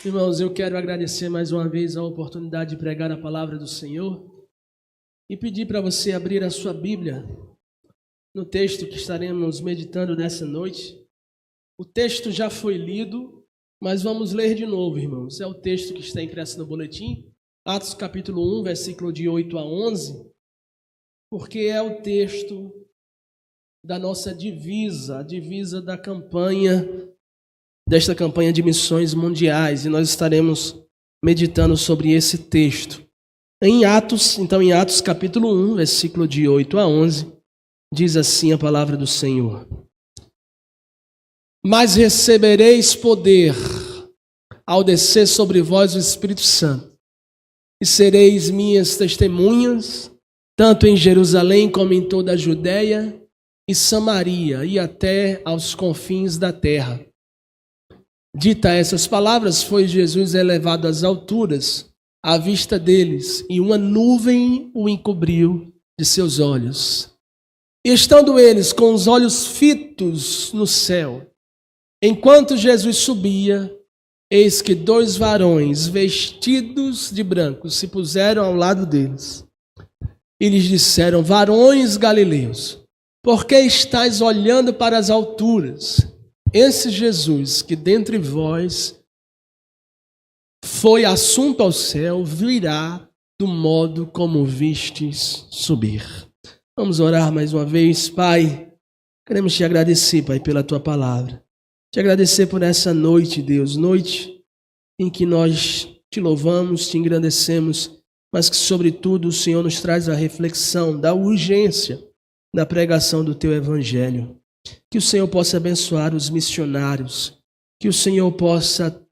Irmãos, eu quero agradecer mais uma vez a oportunidade de pregar a palavra do Senhor e pedir para você abrir a sua Bíblia no texto que estaremos meditando nessa noite. O texto já foi lido, mas vamos ler de novo, irmãos. É o texto que está impresso no boletim, Atos capítulo 1, versículo de 8 a 11, porque é o texto da nossa divisa, a divisa da campanha, desta campanha de missões mundiais, e nós estaremos meditando sobre esse texto. Em Atos capítulo 1, versículo de 8 a 11, diz assim a palavra do Senhor: Mas recebereis poder ao descer sobre vós o Espírito Santo, e sereis minhas testemunhas, tanto em Jerusalém como em toda a Judéia e Samaria, e até aos confins da terra. Dita essas palavras, foi Jesus elevado às alturas, à vista deles, e uma nuvem o encobriu de seus olhos. E estando eles com os olhos fitos no céu, enquanto Jesus subia, eis que 2 varões vestidos de branco se puseram ao lado deles. E lhes disseram: varões galileus, por que estáis olhando para as alturas? Esse Jesus que dentre vós foi assunto ao céu, virá do modo como vistes subir. Vamos orar mais uma vez. Pai, queremos te agradecer, Pai, pela tua palavra. Te agradecer por essa noite, Deus, noite em que nós te louvamos, te engrandecemos, mas que sobretudo o Senhor nos traz a reflexão da urgência da pregação do teu evangelho. Que o Senhor possa abençoar os missionários, que o Senhor possa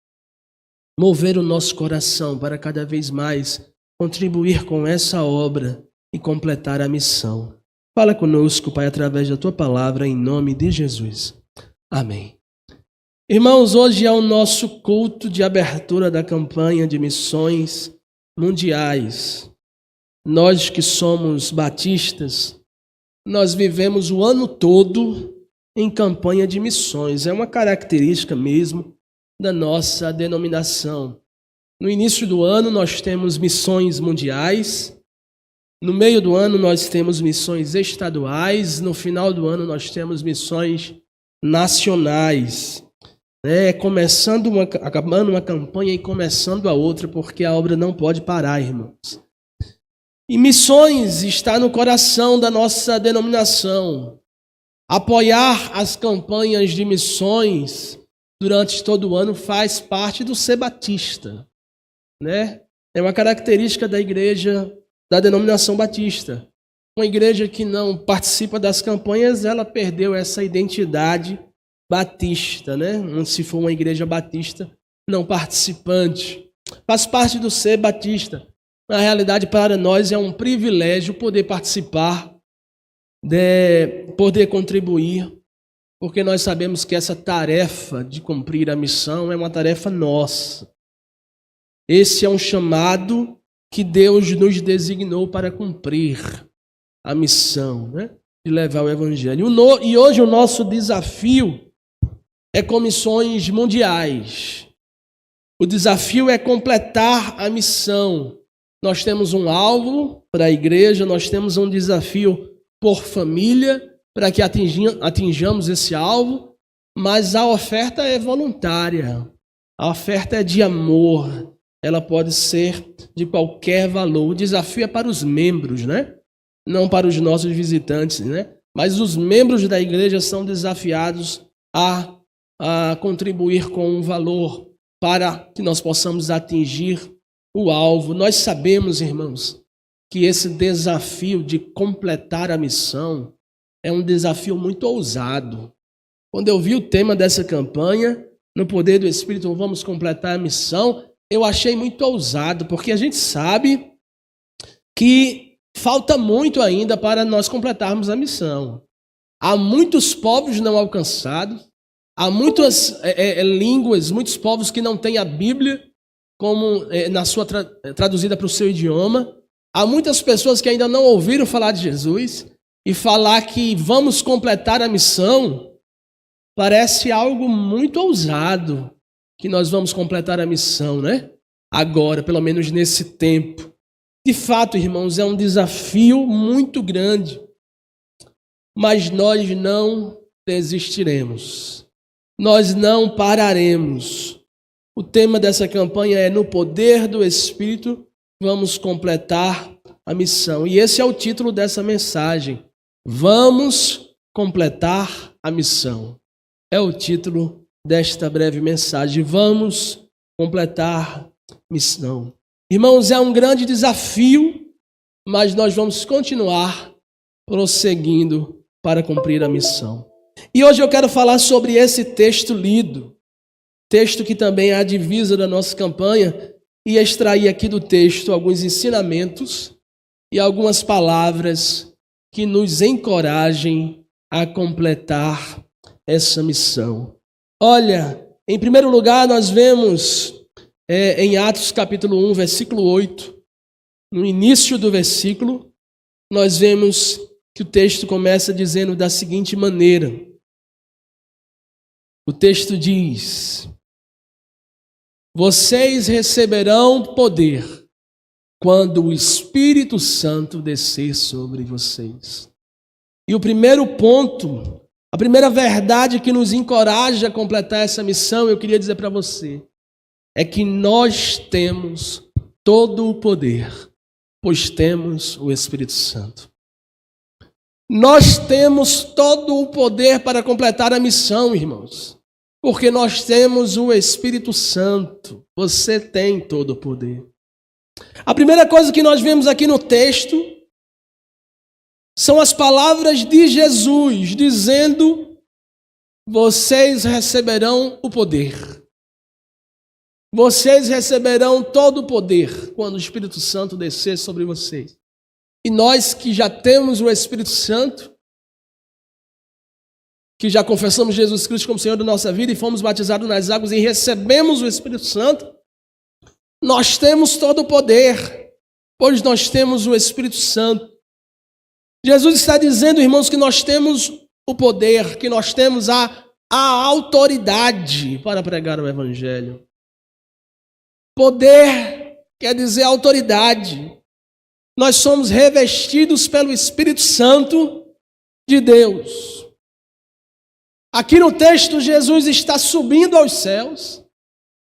mover o nosso coração para cada vez mais contribuir com essa obra e completar a missão. Fala conosco, Pai, através da tua palavra, em nome de Jesus. Amém. Irmãos, hoje é o nosso culto de abertura da campanha de missões mundiais. Nós que somos batistas, nós vivemos o ano todo em campanha de missões. É uma característica mesmo da nossa denominação. No início do ano nós temos missões mundiais, no meio do ano nós temos missões estaduais, no final do ano nós temos missões nacionais. Acabando uma campanha e começando a outra, porque a obra não pode parar, irmãos. E missões está no coração da nossa denominação. Apoiar as campanhas de missões durante todo o ano faz parte do ser batista, né? É uma característica da igreja, da denominação batista. Uma igreja que não participa das campanhas, ela perdeu essa identidade batista, né? Se for uma igreja batista não participante. Faz parte do ser batista. Na realidade, para nós é um privilégio poder participar, poder contribuir, porque nós sabemos que essa tarefa de cumprir a missão é uma tarefa nossa. Esse é um chamado que Deus nos designou para cumprir a missão, né? De levar o evangelho. E hoje o nosso desafio é com missões mundiais. O desafio é completar a missão. Nós temos um alvo para a igreja, nós temos um desafio por família, para que atinjamos esse alvo, mas a oferta é voluntária, a oferta é de amor, ela pode ser de qualquer valor. O desafio é para os membros, né? Não para os nossos visitantes, né? Mas os membros da igreja são desafiados a contribuir com um valor para que nós possamos atingir o alvo. Nós sabemos, irmãos, que esse desafio de completar a missão é um desafio muito ousado. Quando eu vi o tema dessa campanha, no poder do Espírito, vamos completar a missão, eu achei muito ousado, porque a gente sabe que falta muito ainda para nós completarmos a missão. Há muitos povos não alcançados, há muitas línguas, muitos povos que não têm a Bíblia como na sua traduzida para o seu idioma. Há muitas pessoas que ainda não ouviram falar de Jesus, e falar que vamos completar a missão parece algo muito ousado. que nós vamos completar a missão, né? Agora, pelo menos nesse tempo. De fato, irmãos, é um desafio muito grande, mas nós não desistiremos. Nós não pararemos. O tema dessa campanha é no poder do Espírito, vamos completar a missão. E esse é o título dessa mensagem. Vamos completar a missão. É o título desta breve mensagem. Vamos completar a missão. Irmãos, é um grande desafio, mas nós vamos continuar prosseguindo para cumprir a missão. E hoje eu quero falar sobre esse texto lido, texto que também é a divisa da nossa campanha, e extrair aqui do texto alguns ensinamentos e algumas palavras que nos encorajem a completar essa missão. Olha, em primeiro lugar nós vemos em Atos capítulo 1, versículo 8, no início do versículo, nós vemos que o texto começa dizendo da seguinte maneira. O texto diz: vocês receberão poder quando o Espírito Santo descer sobre vocês. E o primeiro ponto, a primeira verdade que nos encoraja a completar essa missão, eu queria dizer para você, é que nós temos todo o poder, pois temos o Espírito Santo. Nós temos todo o poder para completar a missão, irmãos, porque nós temos o Espírito Santo. Você tem todo o poder. A primeira coisa que nós vemos aqui no texto são as palavras de Jesus, dizendo: vocês receberão o poder. Vocês receberão todo o poder quando o Espírito Santo descer sobre vocês. E nós que já temos o Espírito Santo, que já confessamos Jesus Cristo como Senhor da nossa vida e fomos batizados nas águas e recebemos o Espírito Santo, nós temos todo o poder, pois nós temos o Espírito Santo. Jesus está dizendo, irmãos, que nós temos o poder, que nós temos a autoridade para pregar o Evangelho. Poder quer dizer autoridade. Nós somos revestidos pelo Espírito Santo de Deus. Aqui no texto, Jesus está subindo aos céus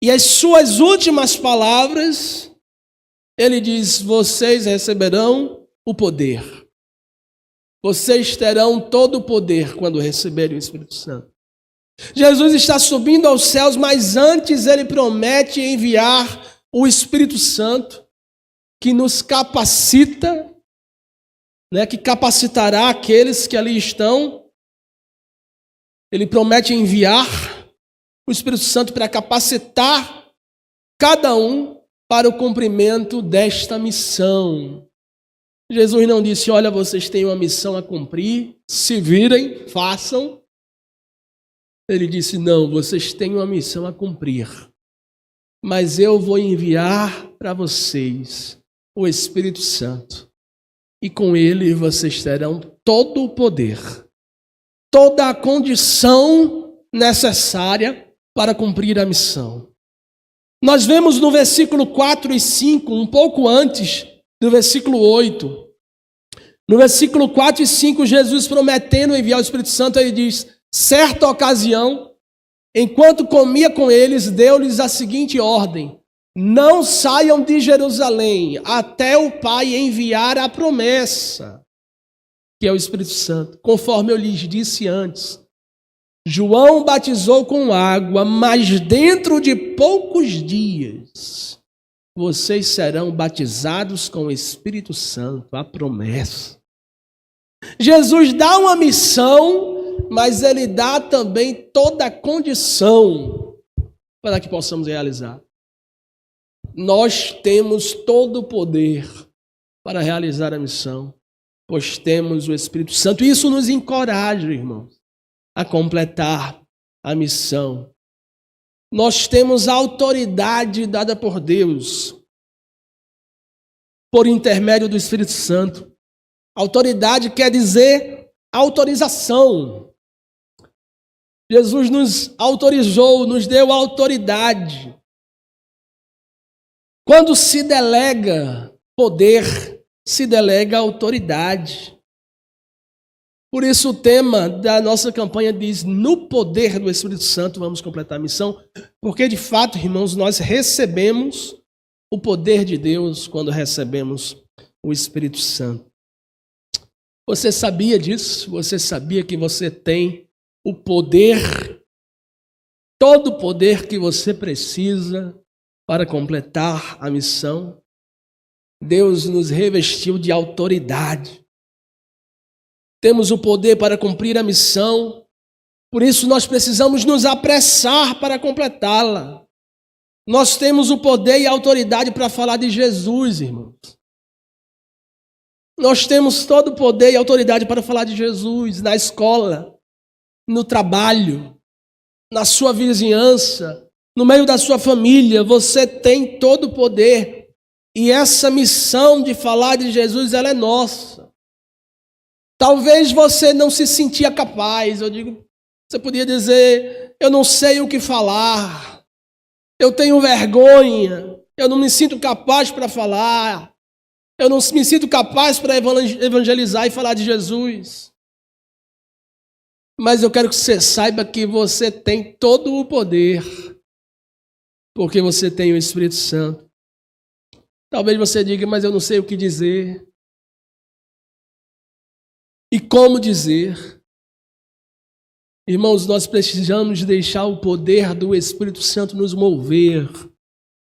e as suas últimas palavras, ele diz: vocês receberão o poder. Vocês terão todo o poder quando receberem o Espírito Santo. Jesus está subindo aos céus, mas antes ele promete enviar o Espírito Santo, que nos capacita, que capacitará aqueles que ali estão. Ele promete enviar o Espírito Santo para capacitar cada um para o cumprimento desta missão. Jesus não disse: olha, vocês têm uma missão a cumprir, se virem, façam. Ele disse: não, vocês têm uma missão a cumprir, mas eu vou enviar para vocês o Espírito Santo, e com ele vocês terão todo o poder, toda a condição necessária para cumprir a missão. Nós vemos no versículo 4 e 5, um pouco antes do versículo 8, no versículo 4 e 5, Jesus prometendo enviar o Espírito Santo, ele diz: certa ocasião, enquanto comia com eles, deu-lhes a seguinte ordem: não saiam de Jerusalém até o Pai enviar a promessa, que é o Espírito Santo. Conforme eu lhes disse antes, João batizou com água, mas dentro de poucos dias vocês serão batizados com o Espírito Santo, a promessa. Jesus dá uma missão, mas ele dá também toda a condição para que possamos realizar. Nós temos todo o poder para realizar a missão, pois temos o Espírito Santo. E isso nos encoraja, irmãos, a completar a missão. Nós temos a autoridade dada por Deus, por intermédio do Espírito Santo. Autoridade quer dizer autorização. Jesus nos autorizou, nos deu autoridade. Quando se delega poder, se delega autoridade. Por isso o tema da nossa campanha diz: no poder do Espírito Santo vamos completar a missão, porque de fato, irmãos, nós recebemos o poder de Deus quando recebemos o Espírito Santo. Você sabia disso? Você sabia que você tem o poder, todo o poder que você precisa para completar a missão? Deus nos revestiu de autoridade. Temos o poder para cumprir a missão, por isso nós precisamos nos apressar para completá-la. Nós temos o poder e a autoridade para falar de Jesus, irmãos. Nós temos todo o poder e autoridade para falar de Jesus na escola, no trabalho, na sua vizinhança, no meio da sua família. Você tem todo o poder e essa missão de falar de Jesus, ela é nossa. Talvez você não se sentia capaz. Você podia dizer: eu não sei o que falar, eu tenho vergonha, eu não me sinto capaz para falar, eu não me sinto capaz para evangelizar e falar de Jesus. Mas eu quero que você saiba que você tem todo o poder, porque você tem o Espírito Santo. Talvez você diga: mas eu não sei o que dizer. E como dizer? Irmãos, nós precisamos deixar o poder do Espírito Santo nos mover,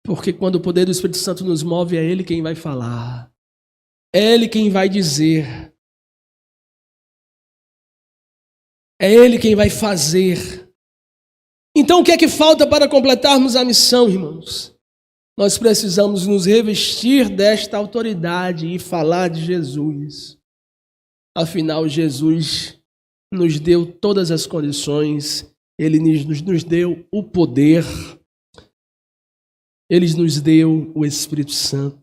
porque quando o poder do Espírito Santo nos move, é Ele quem vai falar, é Ele quem vai dizer, é Ele quem vai fazer. Então o que é que falta para completarmos a missão, irmãos? Nós precisamos nos revestir desta autoridade e falar de Jesus. Afinal, Jesus nos deu todas as condições, Ele nos deu o poder, Ele nos deu o Espírito Santo.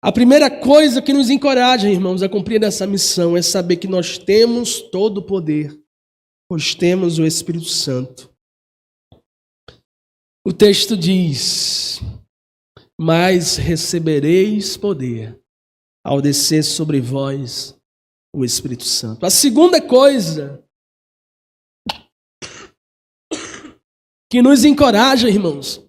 A primeira coisa que nos encoraja, irmãos, a cumprir essa missão é saber que nós temos todo o poder, pois temos o Espírito Santo. O texto diz: mas recebereis poder ao descer sobre vós o Espírito Santo. A segunda coisa que nos encoraja, irmãos,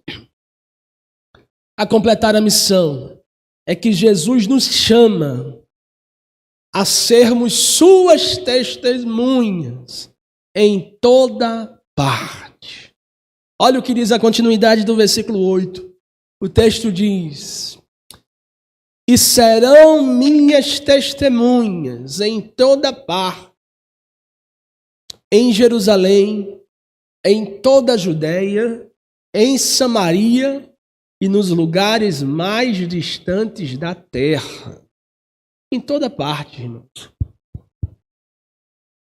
a completar a missão é que Jesus nos chama a sermos suas testemunhas em toda parte. Olha o que diz a continuidade do versículo 8. O texto diz: e serão minhas testemunhas em toda parte, em Jerusalém, em toda a Judéia, em Samaria e nos lugares mais distantes da terra. Em toda parte, irmãos.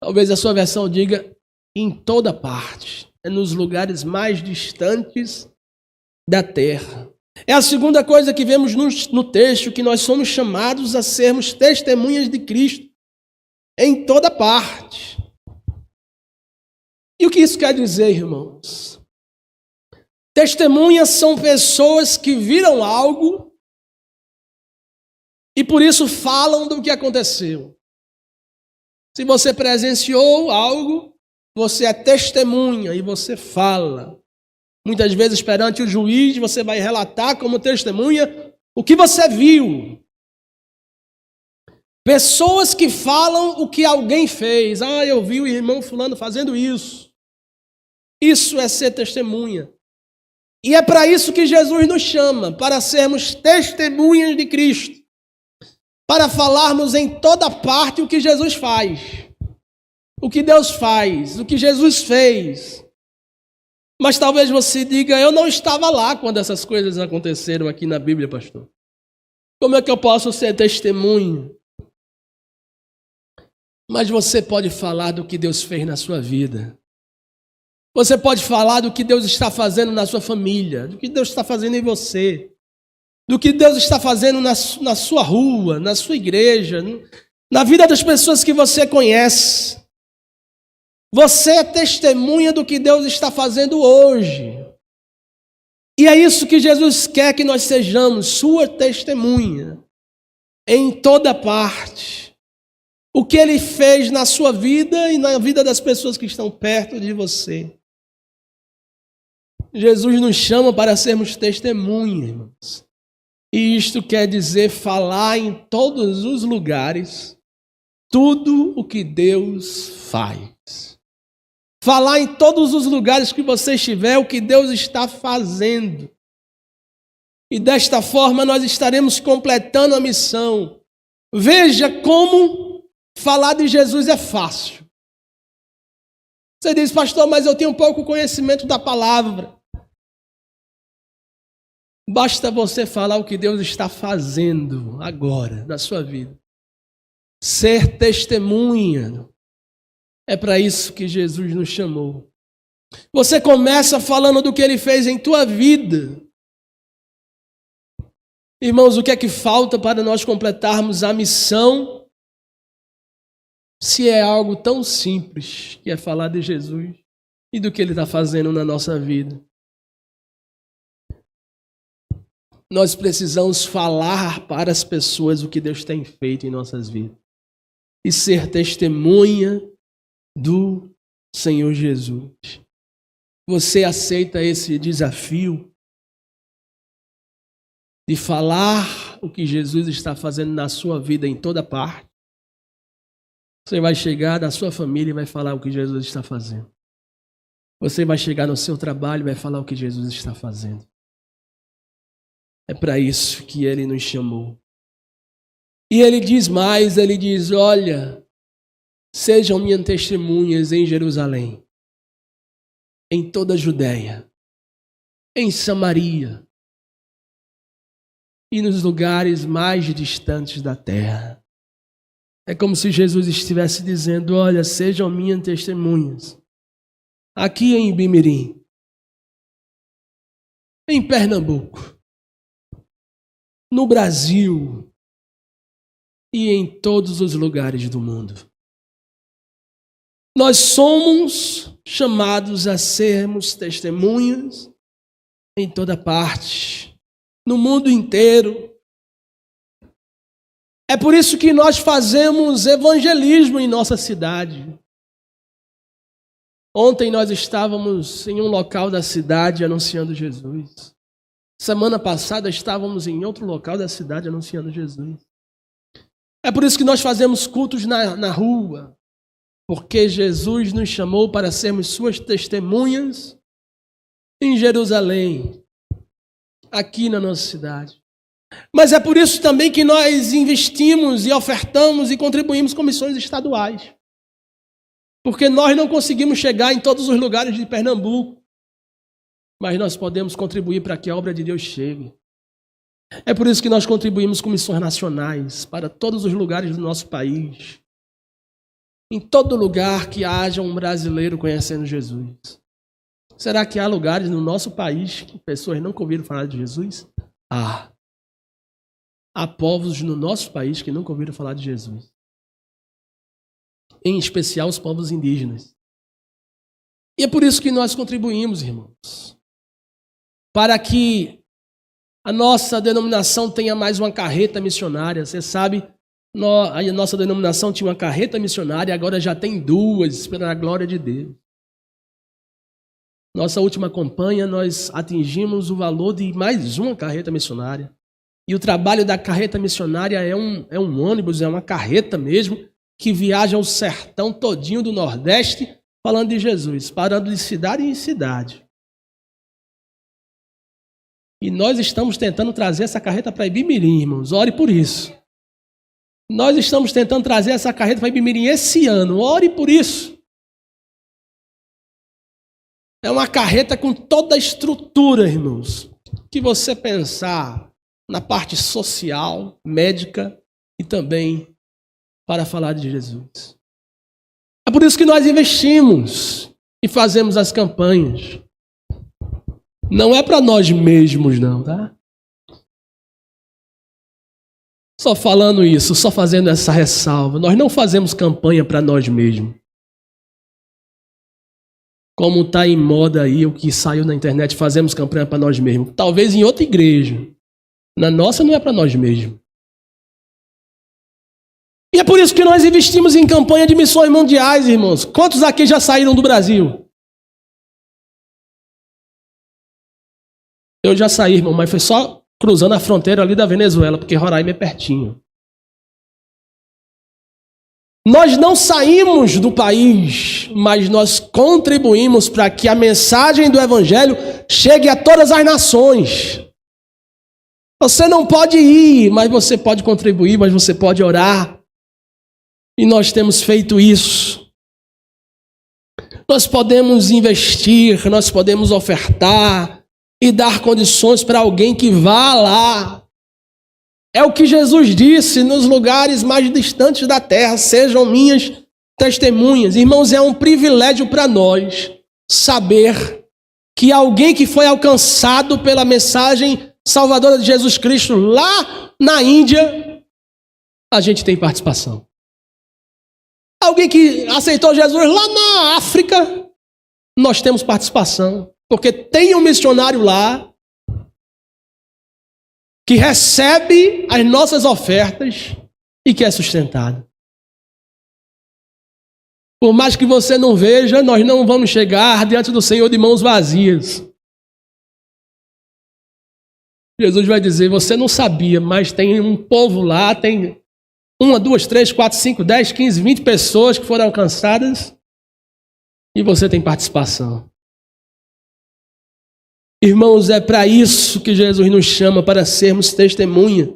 Talvez a sua versão diga em toda parte, é nos lugares mais distantes da terra. É a segunda coisa que vemos no texto, que nós somos chamados a sermos testemunhas de Cristo em toda parte. E o que isso quer dizer, irmãos? Testemunhas são pessoas que viram algo e por isso falam do que aconteceu. Se você presenciou algo, você é testemunha e você fala. Muitas vezes, perante o juiz, você vai relatar como testemunha o que você viu. Pessoas que falam o que alguém fez. Eu vi o irmão fulano fazendo isso. Isso é ser testemunha. E é para isso que Jesus nos chama, para sermos testemunhas de Cristo. Para falarmos em toda parte o que Jesus faz. O que Deus faz, o que Jesus fez. Mas talvez você diga: eu não estava lá quando essas coisas aconteceram aqui na Bíblia, pastor. Como é que eu posso ser testemunho? Mas você pode falar do que Deus fez na sua vida. Você pode falar do que Deus está fazendo na sua família, do que Deus está fazendo em você, do que Deus está fazendo na sua rua, na sua igreja, na vida das pessoas que você conhece. Você é testemunha do que Deus está fazendo hoje. E é isso que Jesus quer que nós sejamos, sua testemunha, em toda parte. O que Ele fez na sua vida e na vida das pessoas que estão perto de você. Jesus nos chama para sermos testemunhas, irmãos. E isto quer dizer falar em todos os lugares tudo o que Deus faz. Falar em todos os lugares que você estiver o que Deus está fazendo. E desta forma nós estaremos completando a missão. Veja como falar de Jesus é fácil. Você diz, pastor, mas eu tenho pouco conhecimento da palavra. Basta você falar o que Deus está fazendo agora na sua vida. Ser testemunha. É para isso que Jesus nos chamou. Você começa falando do que Ele fez em tua vida. Irmãos, o que é que falta para nós completarmos a missão? Se é algo tão simples, que é falar de Jesus e do que Ele está fazendo na nossa vida. Nós precisamos falar para as pessoas o que Deus tem feito em nossas vidas. E ser testemunha do Senhor Jesus. Você aceita esse desafio de falar o que Jesus está fazendo na sua vida em toda parte? Você vai chegar na sua família e vai falar o que Jesus está fazendo. Você vai chegar no seu trabalho e vai falar o que Jesus está fazendo. É para isso que Ele nos chamou. E Ele diz mais, Ele diz, olha, sejam minhas testemunhas em Jerusalém, em toda a Judéia, em Samaria e nos lugares mais distantes da terra. É como se Jesus estivesse dizendo, olha, sejam minhas testemunhas, aqui em Ibimirim, em Pernambuco, no Brasil e em todos os lugares do mundo. Nós somos chamados a sermos testemunhas em toda parte, no mundo inteiro. É por isso que nós fazemos evangelismo em nossa cidade. Ontem nós estávamos em um local da cidade anunciando Jesus. Semana passada estávamos em outro local da cidade anunciando Jesus. É por isso que nós fazemos cultos na rua. Porque Jesus nos chamou para sermos suas testemunhas em Jerusalém, aqui na nossa cidade. Mas é por isso também que nós investimos e ofertamos e contribuímos com missões estaduais. Porque nós não conseguimos chegar em todos os lugares de Pernambuco, mas nós podemos contribuir para que a obra de Deus chegue. É por isso que nós contribuímos com missões nacionais para todos os lugares do nosso país. Em todo lugar que haja um brasileiro conhecendo Jesus. Será que há lugares no nosso país que pessoas nunca ouviram falar de Jesus? Há povos no nosso país que nunca ouviram falar de Jesus. Em especial os povos indígenas. E é por isso que nós contribuímos, irmãos. Para que a nossa denominação tenha mais uma carreta missionária. Você sabe, a nossa denominação tinha uma carreta missionária, agora já tem duas, pela glória de Deus. Nossa última campanha, nós atingimos o valor de mais uma carreta missionária. E o trabalho da carreta missionária é um ônibus, é uma carreta mesmo, que viaja o sertão todinho do Nordeste, falando de Jesus, parando de cidade em cidade. E nós estamos tentando trazer essa carreta para Ibimirim, irmãos. Ore por isso. Nós estamos tentando trazer essa carreta para Ibimirim esse ano. Ore por isso. É uma carreta com toda a estrutura, irmãos, que você pensar na parte social, médica e também para falar de Jesus. É por isso que nós investimos e fazemos as campanhas. Não é para nós mesmos, não, tá? Só falando isso, só fazendo essa ressalva. Nós não fazemos campanha para nós mesmos. como está em moda aí, o que saiu na internet, fazemos campanha para nós mesmos. Talvez em outra igreja. Na nossa não é para nós mesmos. E é por isso que nós investimos em campanha de missões mundiais, irmãos. Quantos aqui já saíram do Brasil? Eu já saí, irmão, mas foi só cruzando a fronteira ali da Venezuela, porque Roraima é pertinho. Nós não saímos do país, mas nós contribuímos para que a mensagem do Evangelho chegue a todas as nações. Você não pode ir, mas você pode contribuir, mas você pode orar. E nós temos feito isso. Nós podemos investir, nós podemos ofertar e dar condições para alguém que vá lá. É o que Jesus disse: nos lugares mais distantes da terra, sejam minhas testemunhas. Irmãos, é um privilégio para nós saber que alguém que foi alcançado pela mensagem salvadora de Jesus Cristo lá na Índia, a gente tem participação. Alguém que aceitou Jesus lá na África, nós temos participação. Porque tem um missionário lá que recebe as nossas ofertas e que é sustentado. Por mais que você não veja, nós não vamos chegar diante do Senhor de mãos vazias. Jesus vai dizer: você não sabia, mas tem um povo lá, tem 1, 2, 3, 4, 5, 10, 15, 20 pessoas que foram alcançadas e você tem participação. Irmãos, é para isso que Jesus nos chama, para sermos testemunha.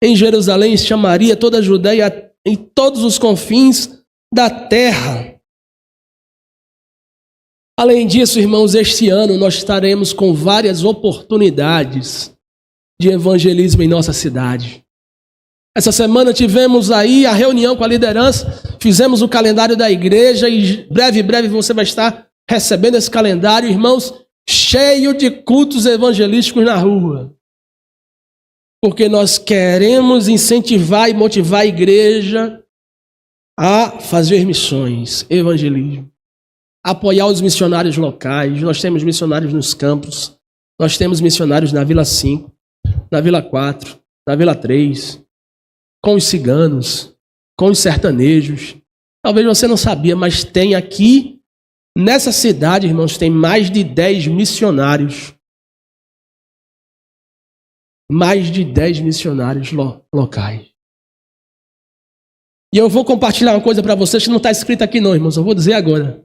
Em Jerusalém, chamaria toda a Judeia, em todos os confins da terra. Além disso, irmãos, este ano nós estaremos com várias oportunidades de evangelismo em nossa cidade. Essa semana tivemos aí a reunião com a liderança, fizemos o calendário da igreja e breve você vai estar recebendo esse calendário, irmãos, cheio de cultos evangelísticos na rua. Porque nós queremos incentivar e motivar a igreja a fazer missões, evangelismo. Apoiar os missionários locais. Nós temos missionários nos campos. Nós temos missionários na Vila 5, na Vila 4, na Vila 3, com os ciganos, com os sertanejos. Talvez você não sabia, mas tem aqui, nessa cidade, irmãos, tem mais de 10 missionários. Mais de 10 missionários locais. E eu vou compartilhar uma coisa para vocês que não está escrito aqui não, irmãos. Eu vou dizer agora.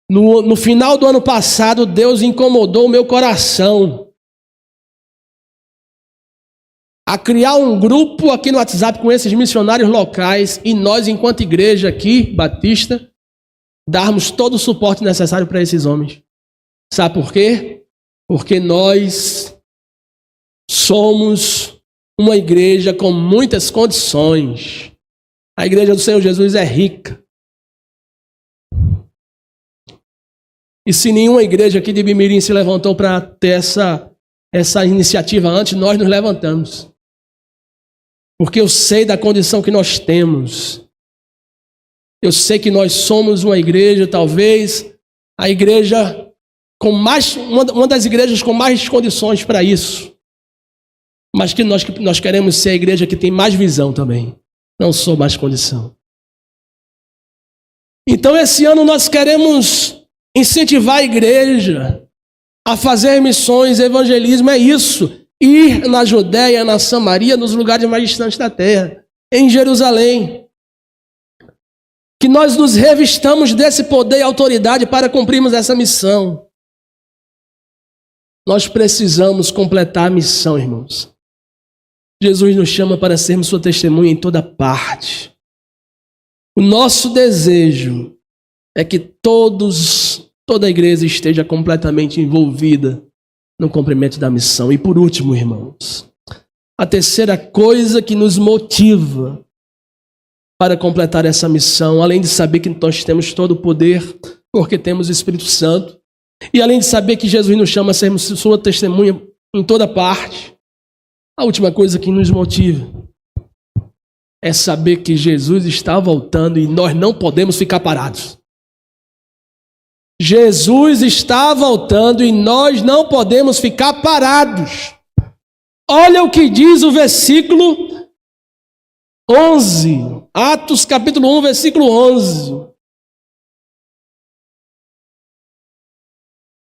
No final do ano passado, Deus incomodou o meu coração a criar um grupo aqui no WhatsApp com esses missionários locais e nós, enquanto igreja aqui, Batista, darmos todo o suporte necessário para esses homens. Sabe por quê? Porque nós somos uma igreja com muitas condições. A igreja do Senhor Jesus é rica. E se nenhuma igreja aqui de Bimirim se levantou para ter essa iniciativa antes, nós nos levantamos. Porque eu sei da condição que nós temos. Eu sei que nós somos uma igreja, talvez a igreja com mais, uma das igrejas com mais condições para isso. Mas que nós queremos ser a igreja que tem mais visão também. Não só mais condição. Então esse ano nós queremos incentivar a igreja a fazer missões, evangelismo, é isso. Ir na Judéia, na Samaria, nos lugares mais distantes da terra. Em Jerusalém. Que nós nos revistamos desse poder e autoridade para cumprirmos essa missão. Nós precisamos completar a missão, irmãos. Jesus nos chama para sermos sua testemunha em toda parte. O nosso desejo é que toda a igreja esteja completamente envolvida no cumprimento da missão. E por último, irmãos, a terceira coisa que nos motiva para completar essa missão, além de saber que nós temos todo o poder, porque temos o Espírito Santo, e além de saber que Jesus nos chama a sermos sua testemunha em toda parte, a última coisa que nos motiva é saber que Jesus está voltando e nós não podemos ficar parados. Jesus está voltando e nós não podemos ficar parados. Olha o que diz o versículo 11. Atos capítulo 1, versículo 11.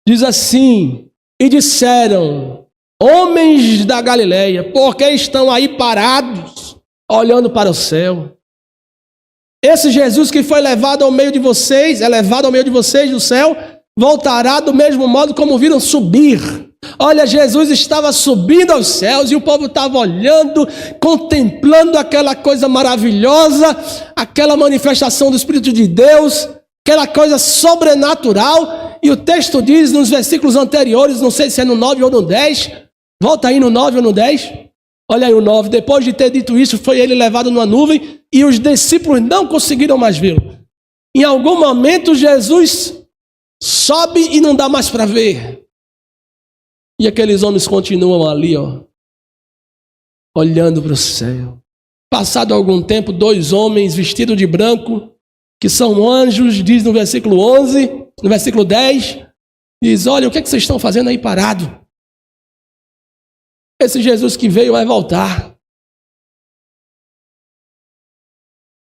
Diz assim: e disseram, homens da Galileia, por que estão aí parados, olhando para o céu? Esse Jesus que foi levado ao meio de vocês, é levado ao meio de vocês do céu, voltará do mesmo modo como viram subir. Olha, Jesus estava subindo aos céus e o povo estava olhando, contemplando aquela coisa maravilhosa, aquela manifestação do Espírito de Deus, aquela coisa sobrenatural. E o texto diz nos versículos anteriores, não sei se é no 9 ou no 10, volta aí no 9 ou no 10. Olha aí o 9, depois de ter dito isso, foi ele levado numa nuvem e os discípulos não conseguiram mais vê-lo. Em algum momento Jesus sobe e não dá mais para ver. E aqueles homens continuam ali, olhando para o céu. Passado algum tempo, 2 homens vestidos de branco, que são anjos, diz no versículo 11, no versículo 10, diz, olha, o que vocês estão fazendo aí parado? Esse Jesus que veio vai voltar.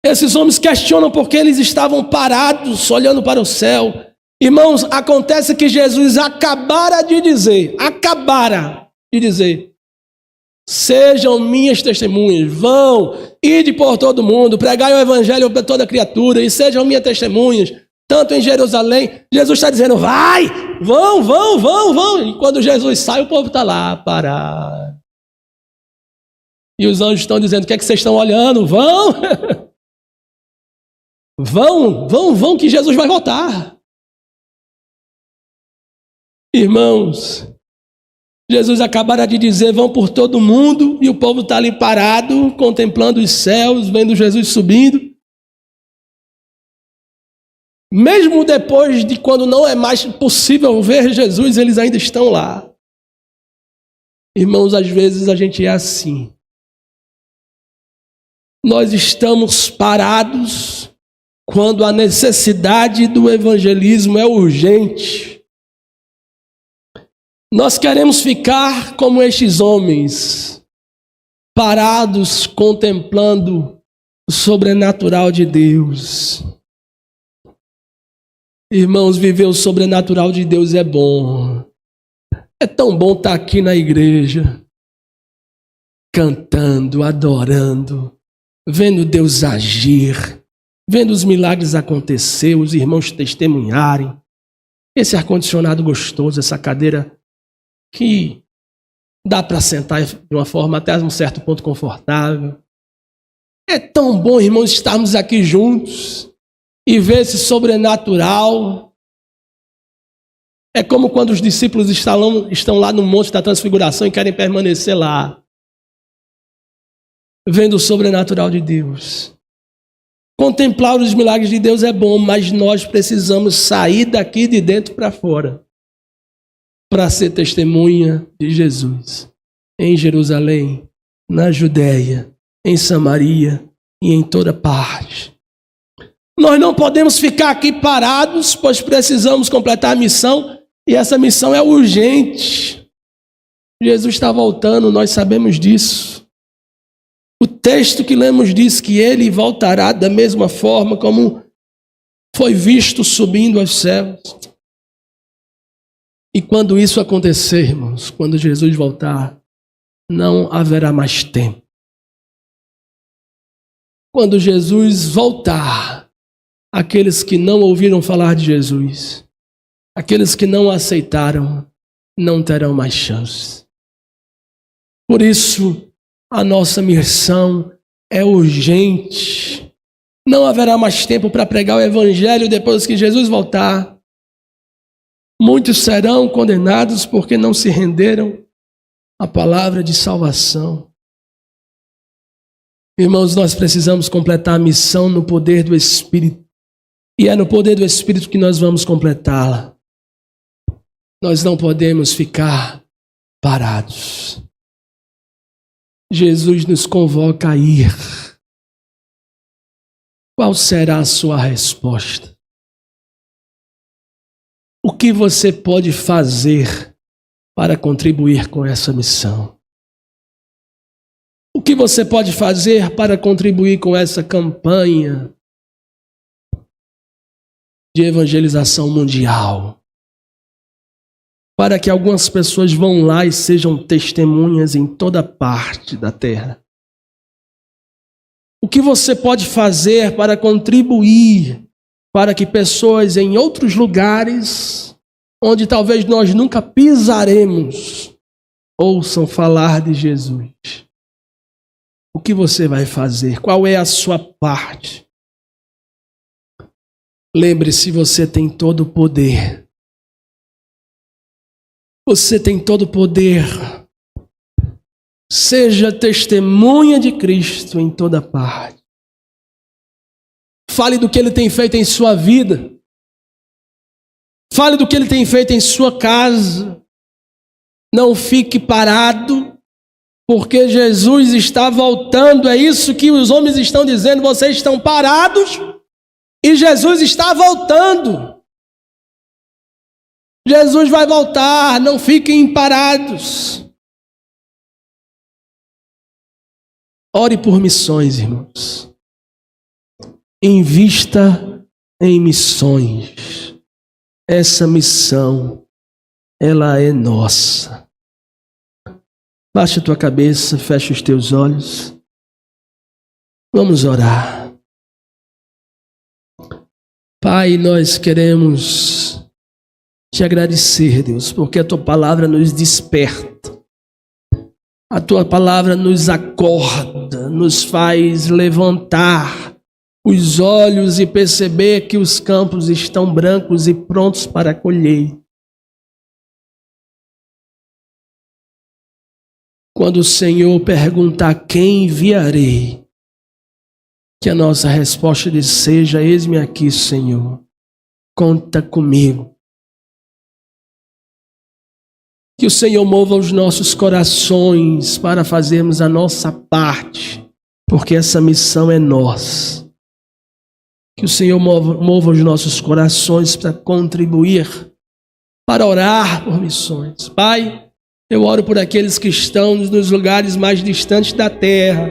Esses homens questionam porque eles estavam parados, olhando para o céu. Irmãos, acontece que Jesus acabara de dizer, sejam minhas testemunhas, vão, ide por todo mundo, pregai o evangelho para toda criatura e sejam minhas testemunhas, tanto em Jerusalém. Jesus está dizendo, vai, vão. E quando Jesus sai, o povo está lá, parado. E os anjos estão dizendo, o que é que vocês estão olhando? Vão, vão, que Jesus vai voltar. Irmãos, Jesus acabara de dizer, vão por todo mundo, e o povo está ali parado, contemplando os céus, vendo Jesus subindo. Mesmo depois de quando não é mais possível ver Jesus, eles ainda estão lá. Irmãos, às vezes a gente é assim. Nós estamos parados quando a necessidade do evangelismo é urgente. Nós queremos ficar como estes homens, parados contemplando o sobrenatural de Deus. Irmãos, viver o sobrenatural de Deus é bom. É tão bom estar aqui na igreja, cantando, adorando, vendo Deus agir, vendo os milagres acontecer, os irmãos testemunharem. Esse ar-condicionado gostoso, essa cadeira que dá para sentar de uma forma até um certo ponto confortável. É tão bom, irmãos, estarmos aqui juntos e ver esse sobrenatural. É como quando os discípulos estão lá no Monte da Transfiguração e querem permanecer lá, vendo o sobrenatural de Deus. Contemplar os milagres de Deus é bom, mas nós precisamos sair daqui de dentro para fora para ser testemunha de Jesus em Jerusalém, na Judéia, em Samaria e em toda parte. Nós não podemos ficar aqui parados, pois precisamos completar a missão, e essa missão é urgente. Jesus está voltando, nós sabemos disso. O texto que lemos diz que ele voltará da mesma forma como foi visto subindo aos céus. E quando isso acontecer, irmãos, quando Jesus voltar, não haverá mais tempo. Quando Jesus voltar, aqueles que não ouviram falar de Jesus, aqueles que não aceitaram, não terão mais chance. Por isso, a nossa missão é urgente. Não haverá mais tempo para pregar o evangelho depois que Jesus voltar. Muitos serão condenados porque não se renderam à palavra de salvação. Irmãos, nós precisamos completar a missão no poder do Espírito. E é no poder do Espírito que nós vamos completá-la. Nós não podemos ficar parados. Jesus nos convoca a ir. Qual será a sua resposta? O que você pode fazer para contribuir com essa missão? O que você pode fazer para contribuir com essa campanha de evangelização mundial? Para que algumas pessoas vão lá e sejam testemunhas em toda parte da terra. O que você pode fazer para contribuir para que pessoas em outros lugares, onde talvez nós nunca pisaremos, ouçam falar de Jesus? O que você vai fazer? Qual é a sua parte? Lembre-se, você tem todo o poder. Você tem todo o poder. Seja testemunha de Cristo em toda parte. Fale do que Ele tem feito em sua vida. Fale do que Ele tem feito em sua casa. Não fique parado, porque Jesus está voltando. É isso que os homens estão dizendo. Vocês estão parados e Jesus está voltando. Jesus vai voltar, não fiquem parados. Ore por missões, irmãos. Invista em missões. Essa missão, ela é nossa. Baixa a tua cabeça, fecha os teus olhos. Vamos orar. Pai, nós queremos te agradecer, Deus, porque a tua palavra nos desperta. A tua palavra nos acorda, nos faz levantar os olhos e perceber que os campos estão brancos e prontos para colher. Quando o Senhor perguntar quem enviarei, que a nossa resposta seja: eis-me aqui, Senhor, conta comigo. Que o Senhor mova os nossos corações para fazermos a nossa parte, porque essa missão é nossa. Que o Senhor mova os nossos corações para contribuir, para orar por missões. Pai, eu oro por aqueles que estão nos lugares mais distantes da terra,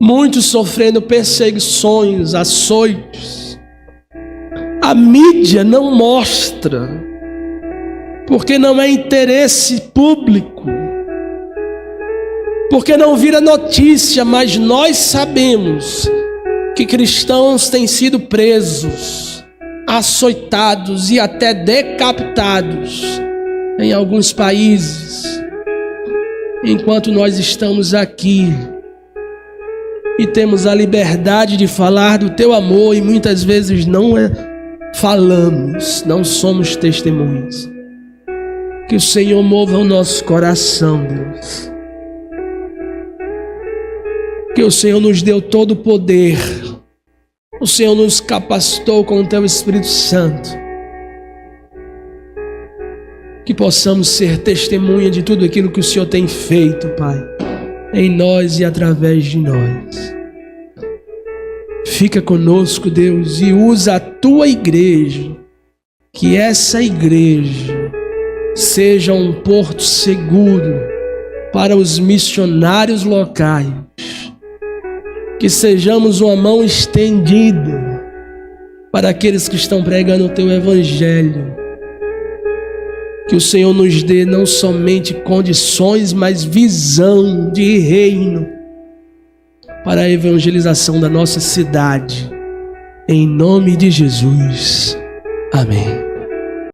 muitos sofrendo perseguições, açoites. A mídia não mostra, porque não é interesse público, porque não vira notícia, mas nós sabemos que cristãos têm sido presos, açoitados e até decapitados em alguns países, enquanto nós estamos aqui e temos a liberdade de falar do teu amor e muitas vezes não falamos, não somos testemunhas. Que o Senhor mova o nosso coração, Deus. Que o Senhor nos deu todo o poder. O Senhor nos capacitou com o teu Espírito Santo. Que possamos ser testemunha de tudo aquilo que o Senhor tem feito, Pai, em nós e através de nós. Fica conosco, Deus, e usa a tua igreja. Que essa igreja seja um porto seguro para os missionários locais. Que sejamos uma mão estendida para aqueles que estão pregando o teu evangelho. Que o Senhor nos dê não somente condições, mas visão de reino para a evangelização da nossa cidade. Em nome de Jesus. Amém.